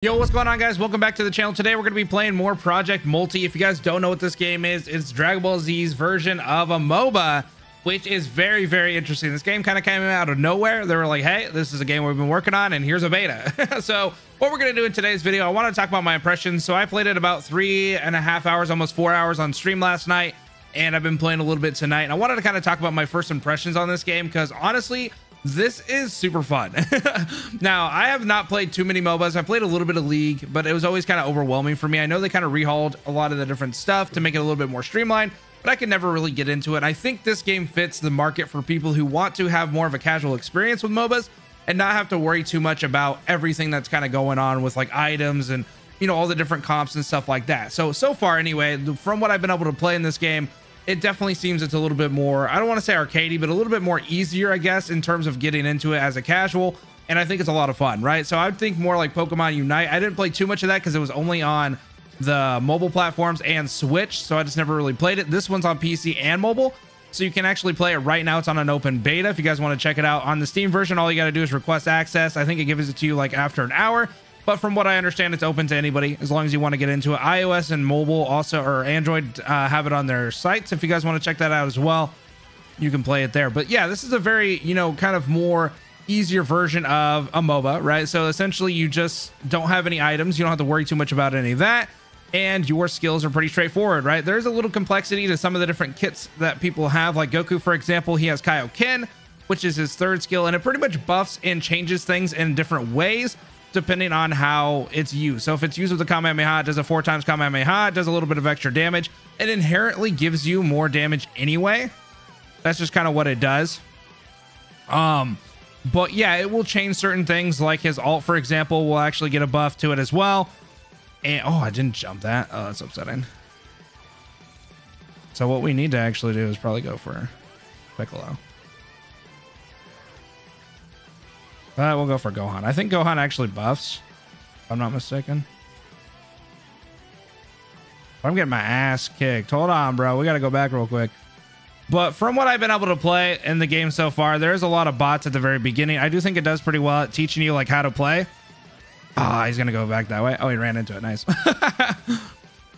Yo, what's going on, guys? Welcome back to the channel. Today we're going to be playing more Project Multi. If you guys don't know what this game is, it's Dragon Ball Z's version of a Moba, which is very, very interesting. This game kind of came out of nowhere. They were like, hey, this is a game we've been working on and here's a beta. So what we're going to do in today's video, I want to talk about my impressions. So I played it about 3.5 hours, almost 4 hours on stream last night, and I've been playing a little bit tonight. And I wanted to kind of talk about my first impressions on this game because honestly, this is super fun. Now, I have not played too many MOBAs. I played a little bit of League, but it was always kind of overwhelming for me. I know they kind of rehauled a lot of the different stuff to make it a little bit more streamlined, but I could never really get into it. I think this game fits the market for people who want to have more of a casual experience with MOBAs and not have to worry too much about everything that's kind of going on with like items and, you know, all the different comps and stuff like that. So far anyway, from what I've been able to play in this game, it definitely seems it's a little bit more, I don't want to say arcadey, but a little bit more easier, I guess, in terms of getting into it as a casual. And I think it's a lot of fun, right? So I would think more like Pokemon Unite. I didn't play too much of that because it was only on the mobile platforms and Switch, so I just never really played it. This one's on PC and mobile, so you can actually play it right now. It's on an open beta. If you guys want to check it out on the Steam version, all you got to do is request access. I think it gives it to you like after an hour. But from what I understand, it's open to anybody as long as you want to get into it. iOS and mobile also, or Android, have it on their sites. If you guys want to check that out as well, you can play it there. But yeah, this is a very, you know, kind of more easier version of a MOBA, right? So essentially you just don't have any items. You don't have to worry too much about any of that. And your skills are pretty straightforward, right? There's a little complexity to some of the different kits that people have. Like Goku, for example, he has Kaioken, which is his third skill. And it pretty much buffs and changes things in different ways, depending on how it's used. So if it's used with the Kamehameha, it does a 4 times Kamehameha, it does a little bit of extra damage. It inherently gives you more damage anyway. That's just kind of what it does. But yeah, it will change certain things, like his ult, for example, will actually get a buff to it as well. And oh, I didn't jump that. Oh, that's upsetting. So what we need to actually do is probably go for Piccolo. We'll go for Gohan. I think Gohan actually buffs, if I'm not mistaken. I'm getting my ass kicked. Hold on, bro. We got to go back real quick. But from what I've been able to play in the game so far, there's a lot of bots at the very beginning. I do think it does pretty well at teaching you like how to play. Ah, he's going to go back that way. Oh, he ran into it. Nice.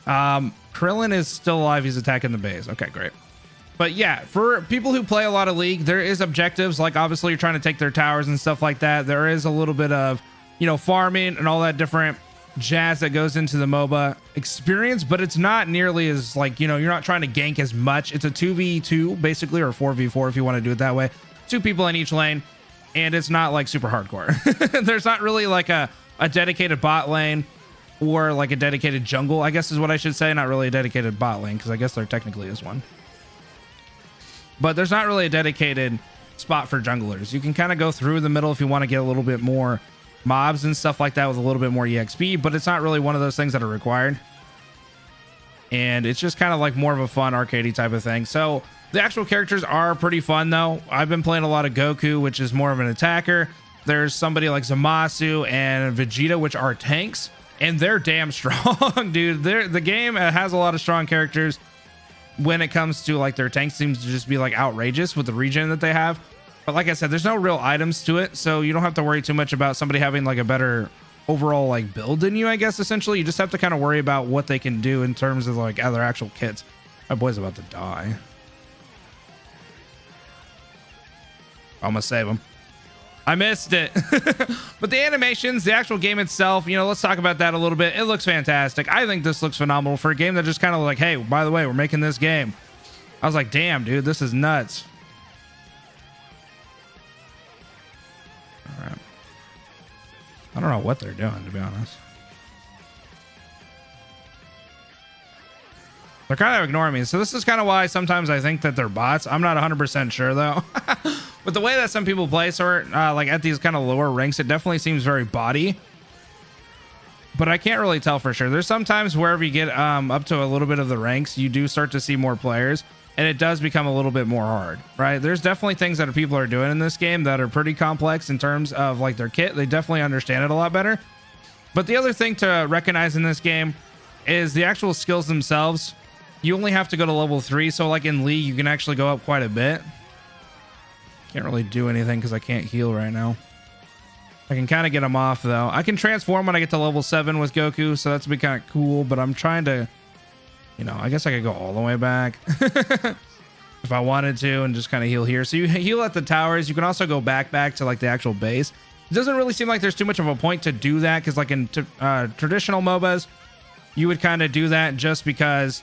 Krillin is still alive. He's attacking the base. Okay, great. But yeah, for people who play a lot of League, there is objectives, like obviously you're trying to take their towers and stuff like that. There is a little bit of, you know, farming and all that different jazz that goes into the MOBA experience, but it's not nearly as like, you know, you're not trying to gank as much. It's a 2v2 basically, or 4v4 if you want to do it that way. 2 people in each lane, and it's not like super hardcore. There's not really like a dedicated bot lane or like a dedicated jungle, I guess is what I should say. Not really a dedicated bot lane, because I guess there technically is one. But there's not really a dedicated spot for junglers. You can kind of go through the middle if you want to get a little bit more mobs and stuff like that with a little bit more EXP, but it's not really one of those things that are required. And it's just kind of like more of a fun arcadey type of thing. So the actual characters are pretty fun though. I've been playing a lot of Goku, which is more of an attacker. There's somebody like Zamasu and Vegeta, which are tanks, and they're damn strong, dude. The game has a lot of strong characters. When it comes to like their tank, seems to just be like outrageous with the regen that they have. But like I said, there's no real items to it, so you don't have to worry too much about somebody having like a better overall like build than you, I guess. Essentially, you just have to kind of worry about what they can do in terms of like other actual kits. My boy's about to die. I'm gonna save him. I missed it. But the animations, the actual game itself, you know, let's talk about that a little bit. It looks fantastic. I think this looks phenomenal for a game that just kind of like, hey, by the way, we're making this game. I was like, damn, dude, this is nuts. All right. I don't know what they're doing, to be honest. They're kind of ignoring me. So this is kind of why sometimes I think that they're bots. I'm not 100% sure though. But the way that some people play sort like at these kind of lower ranks, it definitely seems very body. But I can't really tell for sure. There's sometimes wherever you get up to a little bit of the ranks, you do start to see more players, and it does become a little bit more hard, right? There's definitely things that people are doing in this game that are pretty complex in terms of like their kit. They definitely understand it a lot better. But the other thing to recognize in this game is the actual skills themselves. You only have to go to level 3. So like in League, you can actually go up quite a bit. Can't really do anything because I can't heal right now. I can kind of get him off though. I can transform when I get to level 7 with Goku, so that's be kind of cool, but I'm trying to, you know, I guess I could go all the way back if I wanted to and just kind of heal here. So you heal at the towers. You can also go back to like the actual base. It doesn't really seem like there's too much of a point to do that, because like in traditional MOBAs, you would kind of do that just because,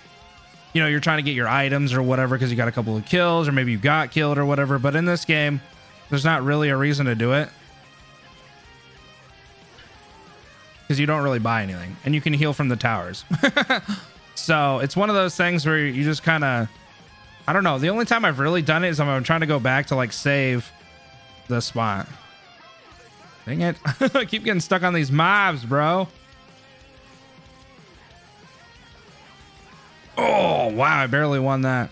you know, you're trying to get your items or whatever because you got a couple of kills, or maybe you got killed or whatever. But in this game, there's not really a reason to do it, because you don't really buy anything and you can heal from the towers. So it's one of those things where you just kind of, I don't know. The only time I've really done it is I'm trying to go back to like save the spot. Dang it. I keep getting stuck on these mobs, bro. Oh, wow. I barely won that.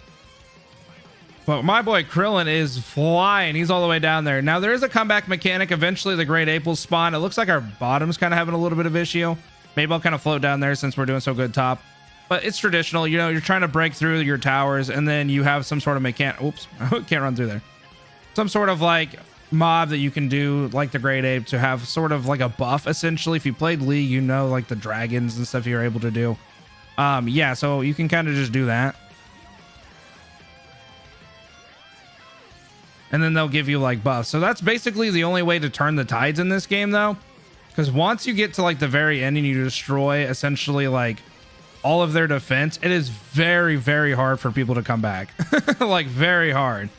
But my boy Krillin is flying. He's all the way down there. Now, there is a comeback mechanic. Eventually, the Great Ape will spawn. It looks like our bottom's kind of having a little bit of issue. Maybe I'll kind of float down there since we're doing so good top. But it's traditional. You know, you're trying to break through your towers, and then you have some sort of mechanic. Oops. I can't run through there. Some sort of, like, mob that you can do, like the Great Ape, to have sort of like a buff, essentially. If you played League, you know, like the dragons and stuff you're able to do. Yeah, so you can kind of just do that. And then they'll give you like buffs. So that's basically the only way to turn the tides in this game, though. Because once you get to like the very end and you destroy essentially like all of their defense, it is very, very hard for people to come back. Like very hard.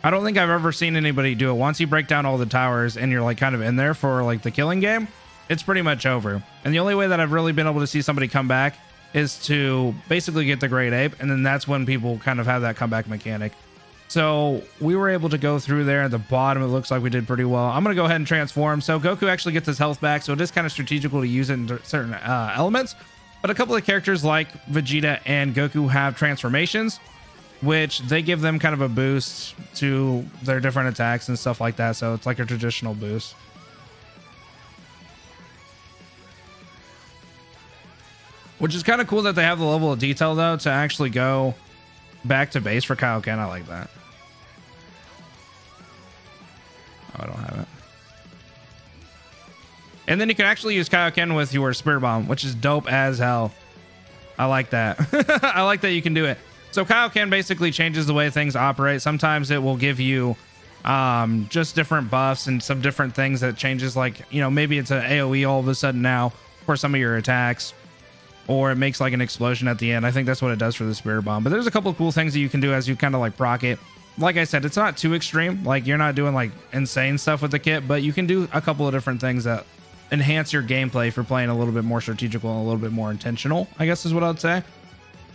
I don't think I've ever seen anybody do it. Once you break down all the towers and you're like kind of in there for like the killing game, it's pretty much over. And the only way that I've really been able to see somebody come back is to basically get the Great Ape, and then that's when people kind of have that comeback mechanic. So we were able to go through there at the bottom. It looks like we did pretty well. I'm going to go ahead and transform. So Goku actually gets his health back, so it is kind of strategical to use it in certain elements. But a couple of characters like Vegeta and Goku have transformations, which they give them kind of a boost to their different attacks and stuff like that. So it's like a traditional boost. Which is kind of cool that they have the level of detail, though, to actually go back to base for Kaioken. I like that. Oh, I don't have it. And then you can actually use Kaioken with your Spirit Bomb, which is dope as hell. I like that. I like that you can do it. So Kaioken basically changes the way things operate. Sometimes it will give you just different buffs and some different things that changes, like, you know, maybe it's an AoE all of a sudden now for some of your attacks. Or it makes like an explosion at the end. I think that's what it does for the Spirit Bomb. But there's a couple of cool things that you can do as you kind of like proc it. Like I said, it's not too extreme. Like you're not doing like insane stuff with the kit, but you can do a couple of different things that enhance your gameplay for playing a little bit more strategical and a little bit more intentional, I guess is what I'd say.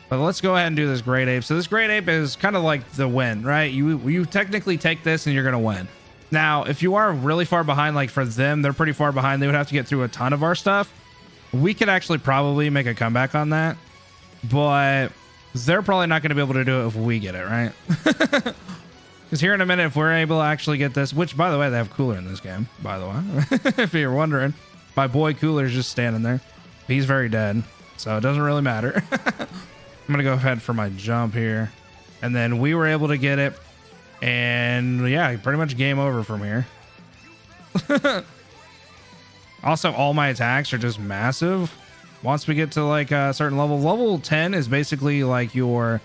But let's go ahead and do this Great Ape. So this Great Ape is kind of like the win, right? You technically take this and you're going to win. Now, if you are really far behind, like for them, they're pretty far behind. They would have to get through a ton of our stuff. We could actually probably make a comeback on that, but they're probably not going to be able to do it if we get it, right? Because here in a minute, if we're able to actually get this, which, by the way, they have Cooler in this game, by the way, if you're wondering. My boy Cooler's just standing there. He's very dead, so it doesn't really matter. I'm going to go ahead for my jump here. And then we were able to get it. And, yeah, pretty much game over from here. Also, all my attacks are just massive. Once we get to like a certain level, level 10 is basically like you're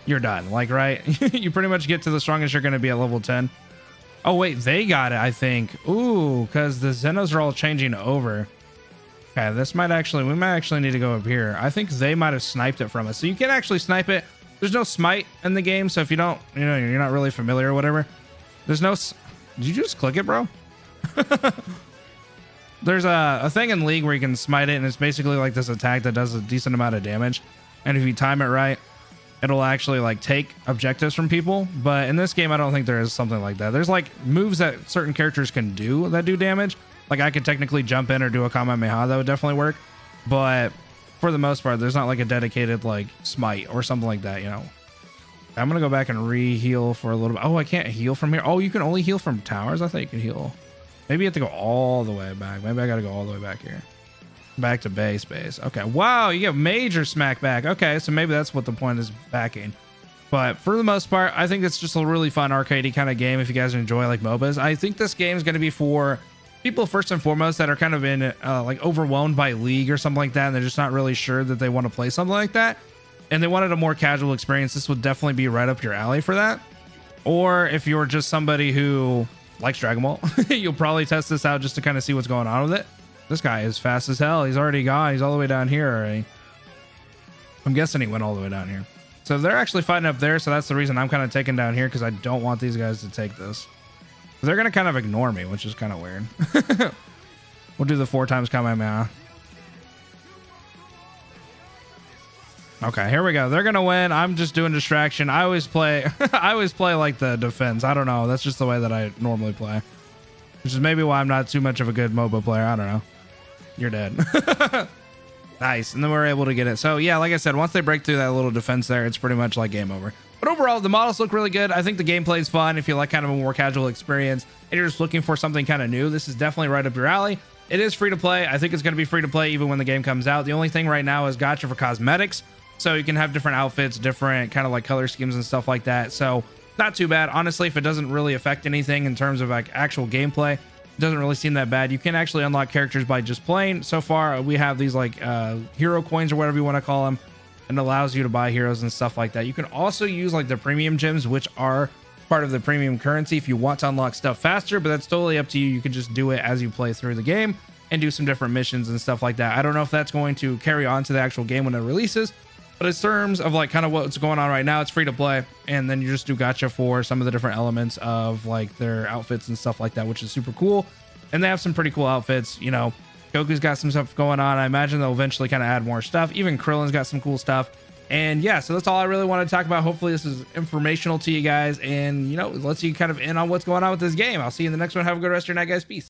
done. Like, right? You pretty much get to the strongest you're going to be at level 10. Oh, wait, they got it, I think. Ooh, because the Zenos are all changing over. Okay, this might actually, we might actually need to go up here. I think they might have sniped it from us. So you can actually snipe it. There's no smite in the game. So if you don't, you know, you're not really familiar or whatever. There's no, did you just click it, bro? There's a thing in League where you can smite it, and it's basically like this attack that does a decent amount of damage. And if you time it right, it'll actually like take objectives from people. But in this game, I don't think there is something like that. There's like moves that certain characters can do that do damage. Like I could technically jump in or do a Kamehameha. That would definitely work. But for the most part, there's not like a dedicated like smite or something like that, you know. I'm going to go back and re-heal for a little bit. Oh, I can't heal from here. Oh, you can only heal from towers? I thought you could heal. Maybe you have to go all the way back. Maybe I got to go all the way back here. Back to base. Okay. Wow, you get major smack back. Okay, so maybe that's what the point is backing. But for the most part, I think it's just a really fun arcadey kind of game if you guys enjoy like MOBAs. I think this game is going to be for people first and foremost that are kind of in like overwhelmed by League or something like that, and they're just not really sure that they want to play something like that, and they wanted a more casual experience, this would definitely be right up your alley for that. Or if you're just somebody who likes Dragon Ball, you'll probably test this out just to kind of see what's going on with it. This guy is fast as hell. He's already gone. He's all the way down here already. I'm guessing he went all the way down here. So they're actually fighting up there. So that's the reason I'm kind of taking down here, because I don't want these guys to take this. They're going to kind of ignore me, which is kind of weird. We'll do the 4 times Kamehameha. Okay, here we go. They're going to win. I'm just doing distraction. I always play like the defense. I don't know. That's just the way that I normally play. Which is maybe why I'm not too much of a good MOBA player. I don't know. You're dead. Nice. And then we're able to get it. So yeah, like I said, once they break through that little defense there, it's pretty much like game over. But overall, the models look really good. I think the gameplay is fun. If you like kind of a more casual experience and you're just looking for something kind of new, this is definitely right up your alley. It is free to play. I think it's going to be free to play even when the game comes out. The only thing right now is gacha for cosmetics. So you can have different outfits, different kind of like color schemes and stuff like that. So not too bad. Honestly, if it doesn't really affect anything in terms of like actual gameplay, it doesn't really seem that bad. You can actually unlock characters by just playing. So far, we have these like hero coins or whatever you want to call them, and allows you to buy heroes and stuff like that. You can also use like the premium gems, which are part of the premium currency if you want to unlock stuff faster, but that's totally up to you. You can just do it as you play through the game and do some different missions and stuff like that. I don't know if that's going to carry on to the actual game when it releases, but in terms of like kind of what's going on right now, it's free to play, and then you just do gacha for some of the different elements of like their outfits and stuff like that, which is super cool. And they have some pretty cool outfits. You know, Goku's got some stuff going on. I imagine they'll eventually kind of add more stuff. Even Krillin's got some cool stuff. And yeah, so that's all I really want to talk about. Hopefully this is informational to you guys, and you know, lets you kind of in on what's going on with this game. I'll see you in the next one. Have a good rest of your night, guys. Peace.